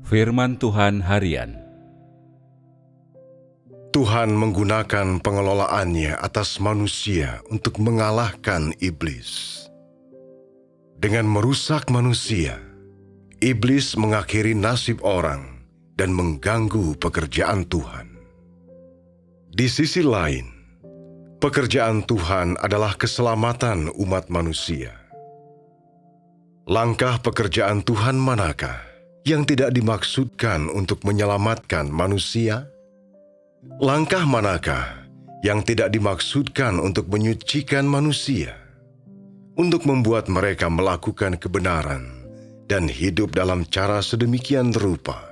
Firman Tuhan Harian. Tuhan menggunakan pengelolaannya atas manusia untuk mengalahkan iblis. Dengan merusak manusia, iblis mengakhiri nasib orang dan mengganggu pekerjaan Tuhan. Di sisi lain, pekerjaan Tuhan adalah keselamatan umat manusia. Langkah pekerjaan Tuhan manakah yang tidak dimaksudkan untuk menyelamatkan manusia? Langkah manakah yang tidak dimaksudkan untuk menyucikan manusia, untuk membuat mereka melakukan kebenaran dan hidup dalam cara sedemikian rupa,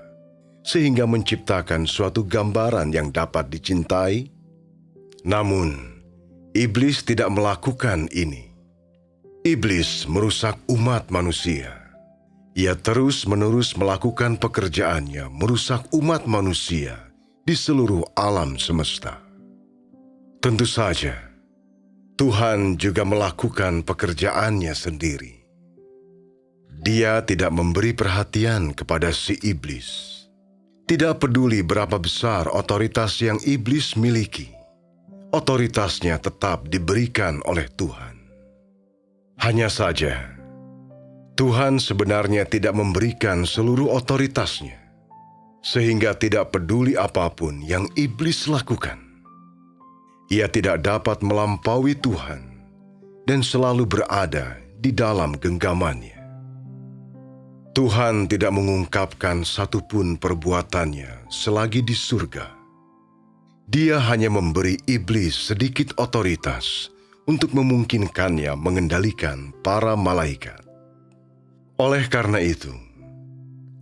sehingga menciptakan suatu gambaran yang dapat dicintai? Namun, iblis tidak melakukan ini. Iblis merusak umat manusia. Ia terus-menerus melakukan pekerjaannya merusak umat manusia di seluruh alam semesta. Tentu saja, Tuhan juga melakukan pekerjaannya sendiri. Dia tidak memberi perhatian kepada si iblis. Tidak peduli berapa besar otoritas yang iblis miliki, otoritasnya tetap diberikan oleh Tuhan. Hanya saja, Tuhan sebenarnya tidak memberikan seluruh otoritasnya, sehingga tidak peduli apapun yang iblis lakukan. Ia tidak dapat melampaui Tuhan dan selalu berada di dalam genggamannya. Tuhan tidak mengungkapkan satupun perbuatannya selagi di surga. Dia hanya memberi iblis sedikit otoritas untuk memungkinkannya mengendalikan para malaikat. Oleh karena itu,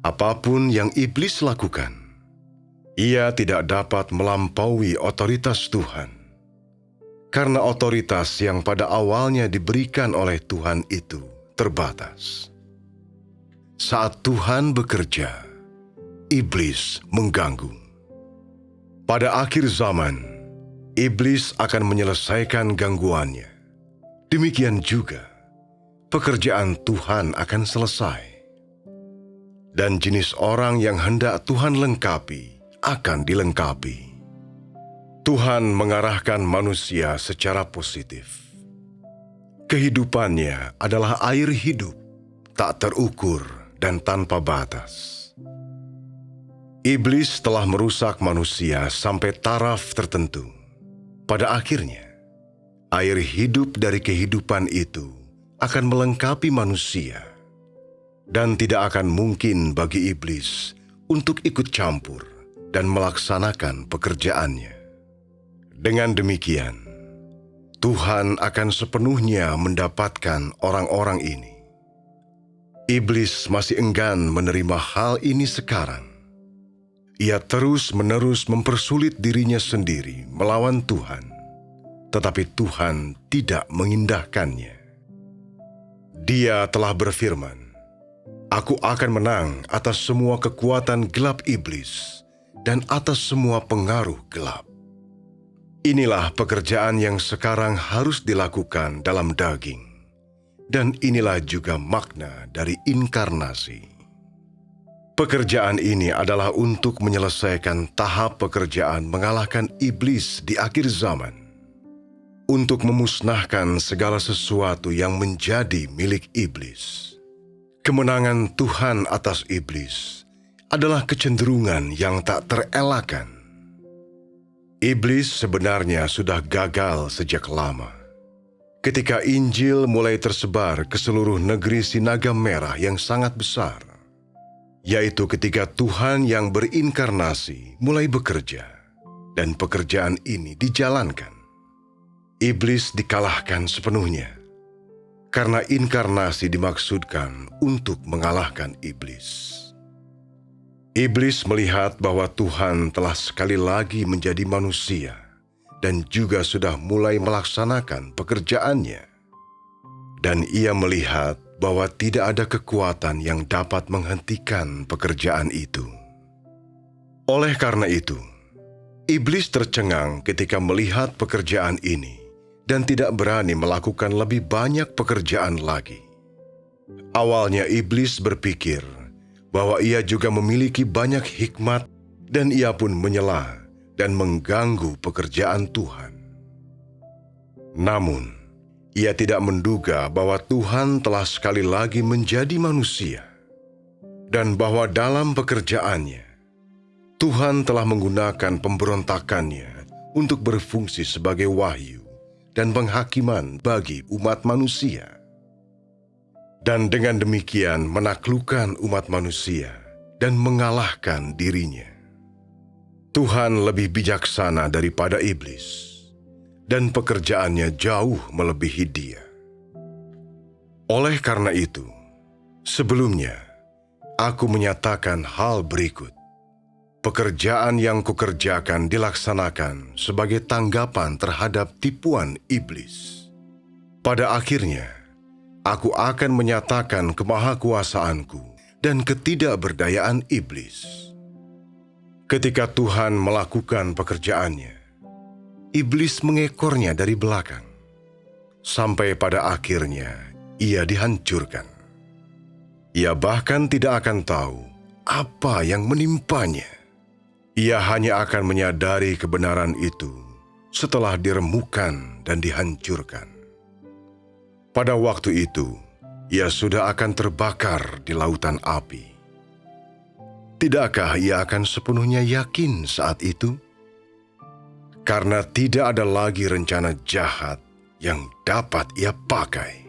apapun yang iblis lakukan, ia tidak dapat melampaui otoritas Tuhan. Karena otoritas yang pada awalnya diberikan oleh Tuhan itu terbatas. Saat Tuhan bekerja, iblis mengganggu. Pada akhir zaman, iblis akan menyelesaikan gangguannya. Demikian juga, pekerjaan Tuhan akan selesai. Dan jenis orang yang hendak Tuhan lengkapi akan dilengkapi. Tuhan mengarahkan manusia secara positif. Kehidupannya adalah air hidup, tak terukur dan tanpa batas. Iblis telah merusak manusia sampai taraf tertentu. Pada akhirnya, air hidup dari kehidupan itu akan melengkapi manusia, dan tidak akan mungkin bagi iblis untuk ikut campur dan melaksanakan pekerjaannya. Dengan demikian, Tuhan akan sepenuhnya mendapatkan orang-orang ini. Iblis masih enggan menerima hal ini sekarang. Ia terus-menerus mempersulit dirinya sendiri melawan Tuhan, tetapi Tuhan tidak mengindahkannya. Dia telah berfirman, "Aku akan menang atas semua kekuatan gelap iblis dan atas semua pengaruh gelap." Inilah pekerjaan yang sekarang harus dilakukan dalam daging, dan inilah juga makna dari inkarnasi. Pekerjaan ini adalah untuk menyelesaikan tahap pekerjaan mengalahkan iblis di akhir zaman, untuk memusnahkan segala sesuatu yang menjadi milik iblis. Kemenangan Tuhan atas iblis adalah kecenderungan yang tak terelakkan. Iblis sebenarnya sudah gagal sejak lama. Ketika Injil mulai tersebar ke seluruh negeri Sinaga Merah yang sangat besar, yaitu ketika Tuhan yang berinkarnasi mulai bekerja, dan pekerjaan ini dijalankan. Iblis dikalahkan sepenuhnya, karena inkarnasi dimaksudkan untuk mengalahkan iblis. Iblis melihat bahwa Tuhan telah sekali lagi menjadi manusia, dan juga sudah mulai melaksanakan pekerjaannya. Dan ia melihat bahwa tidak ada kekuatan yang dapat menghentikan pekerjaan itu. Oleh karena itu, iblis tercengang ketika melihat pekerjaan ini, dan tidak berani melakukan lebih banyak pekerjaan lagi. Awalnya iblis berpikir bahwa ia juga memiliki banyak hikmat dan ia pun menyela dan mengganggu pekerjaan Tuhan. Namun, ia tidak menduga bahwa Tuhan telah sekali lagi menjadi manusia dan bahwa dalam pekerjaannya, Tuhan telah menggunakan pemberontakannya untuk berfungsi sebagai wahyu dan penghakiman bagi umat manusia. Dan dengan demikian menaklukkan umat manusia dan mengalahkan dirinya. Tuhan lebih bijaksana daripada iblis, dan pekerjaannya jauh melebihi dia. Oleh karena itu, sebelumnya aku menyatakan hal berikut. Pekerjaan yang kukerjakan dilaksanakan sebagai tanggapan terhadap tipuan iblis. Pada akhirnya, aku akan menyatakan kemahakuasaanku dan ketidakberdayaan iblis. Ketika Tuhan melakukan pekerjaannya, iblis mengekornya dari belakang, sampai pada akhirnya ia dihancurkan. Ia bahkan tidak akan tahu apa yang menimpanya. Ia hanya akan menyadari kebenaran itu setelah diremukkan dan dihancurkan. Pada waktu itu, ia sudah akan terbakar di lautan api. Tidakkah ia akan sepenuhnya yakin saat itu? Karena tidak ada lagi rencana jahat yang dapat ia pakai.